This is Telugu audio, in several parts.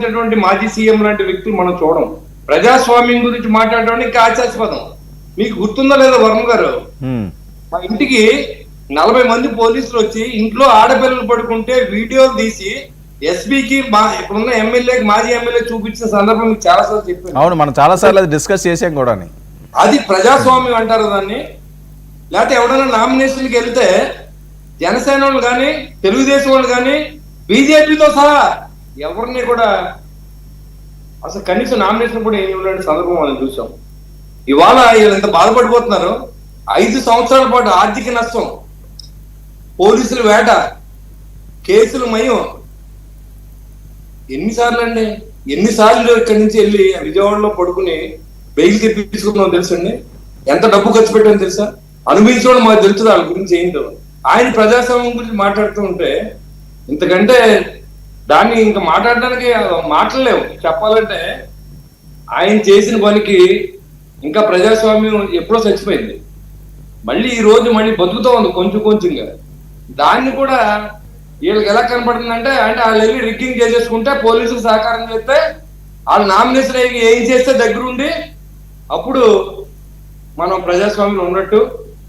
మాట్లాడినటువంటి మాజీ సీఎం లాంటి వ్యక్తులు మనం చూడం. ప్రజాస్వామ్యం గురించి మాట్లాడడం ఇంకా హాస్యాస్పదం. మీకు గుర్తుందో లేదో వర్మ గారు, మా ఇంటికి 40 మంది పోలీసులు వచ్చి ఇంట్లో ఆడపిల్లలు పడుకుంటే వీడియోలు తీసి ఎస్పీకి ఇప్పుడున్న ఎమ్మెల్యేకి మాజీ ఎమ్మెల్యే చూపించిన సందర్భం మీకు చాలా సార్లు చెప్పాను. అవును, మనం చాలా సార్లు అది డిస్కస్ చేసాం కూడా. అది ప్రజాస్వామ్యం అంటారు దాన్ని. లేకపోతే ఎవడైనా నామినేషన్కి వెళ్తే జనసేన వాళ్ళు కానీ తెలుగుదేశం వాళ్ళు కానీ బీజేపీతో సహా ఎవరిని కూడా అసలు కనీసం నామినేషన్ కూడా ఏమి ఉండే సందర్భం మనం చూసాం. ఇవాళ వీళ్ళు ఎంత బాధపడిపోతున్నారు. 5 సంవత్సరాల పాటు ఆర్థిక నష్టం, పోలీసుల వేట, కేసులు మయం. ఎన్నిసార్లు ఇక్కడి నుంచి వెళ్ళి విజయవాడలో పడుకుని బెయిల్ తెప్పించుకున్నాం తెలుసండి. ఎంత డబ్బు ఖర్చు పెట్టామో తెలుసా? అనుభవించడం మాకు తెలుసు వాళ్ళ గురించి ఏంటో. ఆయన ప్రజాస్వామ్యం గురించి మాట్లాడుతూ ఉంటే ఇంతకంటే దాన్ని ఇంకా మాట్లాడడానికి మాట్లాడలేవు. చెప్పాలంటే ఆయన చేసిన పనికి ఇంకా ప్రజాస్వామ్యం ఎప్పుడో చచ్చిపోయింది. మళ్ళీ ఈ రోజు మళ్ళీ బతుకుతూ ఉంది కొంచెంగా. దాన్ని కూడా వీళ్ళకి ఎలా కనపడుతుందంటే వాళ్ళు వెళ్ళి రిగ్గింగ్ చేసేసుకుంటే, పోలీసులు సహకారం చేస్తే, వాళ్ళు నామినేషన్ ఏం చేస్తే దగ్గరుండి అప్పుడు మనం ప్రజాస్వామ్యం ఉన్నట్టు.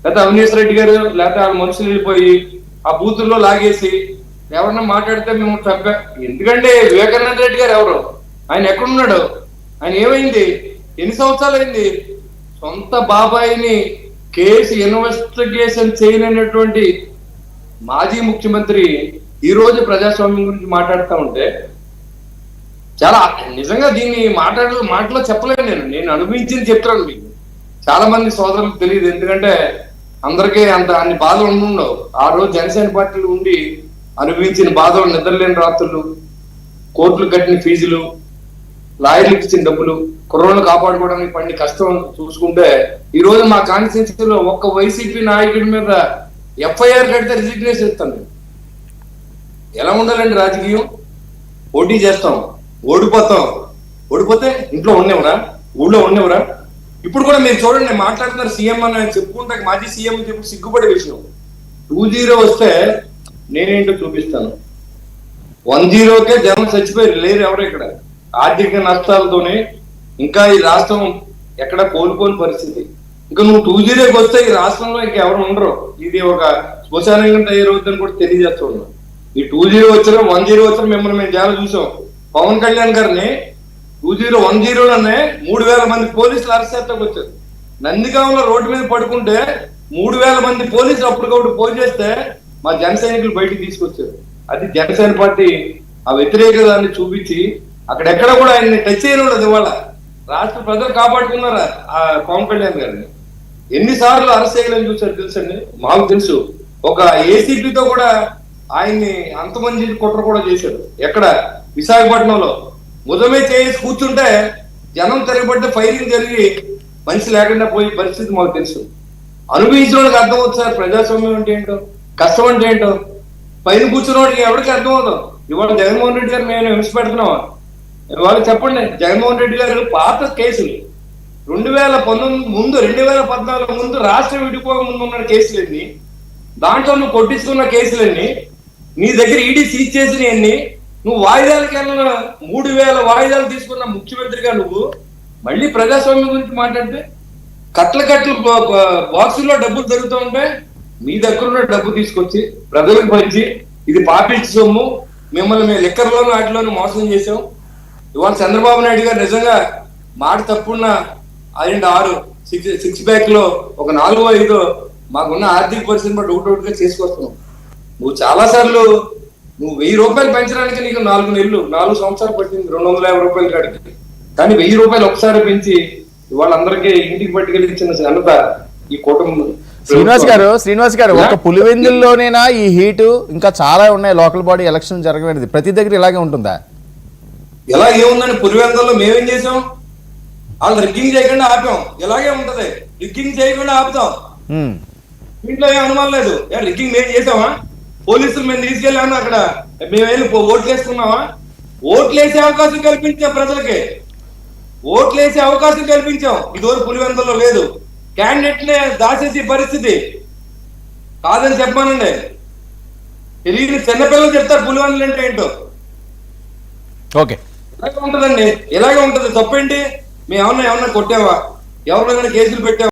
లేకపోతే అవినేష్ రెడ్డి గారు లేకపోతే వాళ్ళ మనుషులు వెళ్ళిపోయి ఆ బూతుల్లో లాగేసి ఎవరన్నా మాట్లాడితే మేము చంపా. ఎందుకంటే వివేకానంద రెడ్డి గారు ఎవరు? ఆయన ఎక్కడున్నాడు? ఆయన ఏమైంది? ఎన్ని సంవత్సరాలు అయింది? సొంత బాబాయిని కేసు ఇన్వెస్టిగేషన్ చేయనటువంటి మాజీ ముఖ్యమంత్రి ఈ రోజు ప్రజాస్వామ్యం గురించి మాట్లాడుతూ ఉంటే చాలా నిజంగా దీన్ని మాటలో చెప్పలేను. నేను అనుభవించింది చెప్తాను మీకు. చాలా మంది సోదరులకు తెలియదు, ఎందుకంటే అందరికీ అన్ని బాధలు ఉండవు. ఆ రోజు జనసేన పార్టీలు ఉండి అనుభవించిన బాధలు, నిద్రలేని రాత్రులు, కోర్టులు కట్టిన ఫీజులు, లాయర్లకు ఇచ్చిన డబ్బులు, కుర్రోళ్ళు కాపాడుకోవడానికి పడిన కష్టం చూసుకుంటే ఈ రోజు మా కాన్స్టిట్యూన్సీలో ఒక్క వైసీపీ నాయకుడి మీద ఎఫ్ఐఆర్ కడితే రిజిగ్నేషన్ ఇస్తాను. ఎలా ఉండాలండి రాజకీయం? పోటీ చేస్తాం, ఓడిపోతే ఇంట్లో ఉండేవరా, ఊళ్ళో ఉండేవరా? ఇప్పుడు కూడా మీరు చూడండి, మాట్లాడుతున్నారు సీఎం అని చెప్పుకుంటే మాజీ సీఎం చెప్పి సిగ్గుపడే విషయం. 2-0 వస్తే నేనేంటో చూపిస్తాను. 1-0కే జనం చచ్చిపోయారు, లేరు ఎవరు ఇక్కడ. ఆర్థిక నష్టాలతోనే ఇంకా ఈ రాష్ట్రం ఎక్కడ కోలుకోని పరిస్థితి. ఇంకా నువ్వు 2-0కి వస్తే ఈ రాష్ట్రంలో ఇంకా ఎవరు ఉండరు. ఇది ఒక శ్మశానంగా తయారవుతుందని కూడా తెలియజేస్తూ ఉన్నాం. ఈ 2-0 వచ్చినా 1-0 వచ్చినా మిమ్మల్ని మేము చాలా చూసాం. పవన్ కళ్యాణ్ గారిని 1-0లోనే 3000 మంది పోలీసులు అరెస్ట్ చేస్తాకు వచ్చారు. నందిగాంలో రోడ్డు మీద పడుకుంటే 3000 మంది పోలీసులు అప్పటికప్పుడు పోయి చేస్తే మా జన సైనికులు బయటికి తీసుకొచ్చారు. అది జనసేన పార్టీ ఆ వ్యతిరేకతని చూపించి అక్కడెక్కడ కూడా ఆయన్ని టచ్ చేయడం లేదు. ఇవాళ రాష్ట్ర ప్రజలు కాపాడుకున్నారా ఆ పవన్ కళ్యాణ్ గారిని? ఎన్నిసార్లు అరెస్ట్ చేయలేని చూసారు తెలుసండి. మాకు తెలుసు. ఒక ఏసీపీతో కూడా ఆయన్ని అంతమంది కుట్ర కూడా చేశారు. ఎక్కడ? విశాఖపట్నంలో ముదమే చేసి కూర్చుంటే జనం తిరగబడితే ఫైరింగ్ జరిగి మనిషి లేకుండా పోయే పరిస్థితి మాకు తెలుసు. అనుభవించడానికి అర్థం అవుతుంది ప్రజాస్వామ్యం అంటే ఏంటో, కష్టం అంటే ఏంటో. పైన కూర్చున్నవాడికి ఎవరికి అర్థం అవుతాం. ఇవాళ జగన్మోహన్ రెడ్డి గారు మేము హింస పెడుతున్నావా? ఇవాళ చెప్పండి. జగన్మోహన్ రెడ్డి గారు పాత కేసులు 2019 ముందు, 2014 ముందు, రాష్ట్రం విడిపోక ముందు ఉన్న కేసులన్నీ, దాంట్లో నువ్వు కొట్టించుకున్న కేసులన్నీ, నీ దగ్గర ఈడీ సీజ్ చేసినవన్నీ, నువ్వు వాయిదాలకు వెళ్ళిన 3000 వాయిదాలు తీసుకున్న ముఖ్యమంత్రిగా నువ్వు మళ్ళీ ప్రజాస్వామ్యం గురించి మాట్లాడితే కట్ల బాక్సుల్లో డబ్బులు దొరుకుతూ ఉంటే మీ దగ్గర ఉన్న డబ్బు తీసుకొచ్చి ప్రజలకు పంచి ఇది పాపిస్ట్ సొమ్ము, మిమ్మల్ని మేము లిక్కర్లోనూ వాటిలోనూ మోసం చేసాం. ఇవాళ చంద్రబాబు నాయుడు గారు నిజంగా మాట తప్పున్న 6 సిక్స్ ప్యాక్ లో ఒక 4-5 మాకున్న ఆర్థిక పరిస్థితిని బట్టి ఒకటిగా చేసుకొస్తున్నావు. నువ్వు చాలా సార్లు నువ్వు 1000 రూపాయలు పెంచడానికి నీకు 4 నెలలు 4 సంవత్సరాలు పట్టింది 250 రూపాయలు కాడికి. కానీ 1000 రూపాయలు ఒకసారి పెంచి వాళ్ళందరికీ ఇంటికి పట్టుకెళ్ళి ఇచ్చిన ఘనత ఈ కుటుంబం. శ్రీనివాస్ గారు ఒక పులివెందుల్లోనేనా ఈ హీటు? ఇంకా చాలా ఉన్నాయి. లోకల్ బాడీ ఎలక్షన్ జరగలేదు, ప్రతి దగ్గర ఇలాగే ఉంటుందా? ఎలా ఏముందని పులివెందుల్లో మేమేం చేసాం? వాళ్ళు రిగ్గింగ్ చేయకుండా ఆపాం. ఇలాగే ఉంటది, రిగ్గింగ్ చేయకుండా ఆపుతాం. ఇంట్లో ఏం అనుమానం లేదు. రిగ్గింగ్ మేము చేసామా? పోలీసులు మేము తీసుకెళ్ళాము, అక్కడ మేము వెళ్ళి ఓట్లు వేసుకున్నామా? ఓట్లు వేసే అవకాశం కల్పించాం ప్రజలకి, ఓట్లు వేసే అవకాశం కల్పించాం. ఇదివరకు పులివెందుల్లో లేదు. క్యాండిడేట్లే దాచేసే పరిస్థితి కాదని చెప్పానండి. తెలియని చిన్నపిల్లలు చెప్తారు పులివెందులు అంటే ఏంటో. ఓకే. ఇలాగే ఉంటదండి, ఇలాగే ఉంటది. తప్పేంటి? మేము ఏమన్నా కొట్టావా? ఎవరినైనా కేసులు పెట్టావా?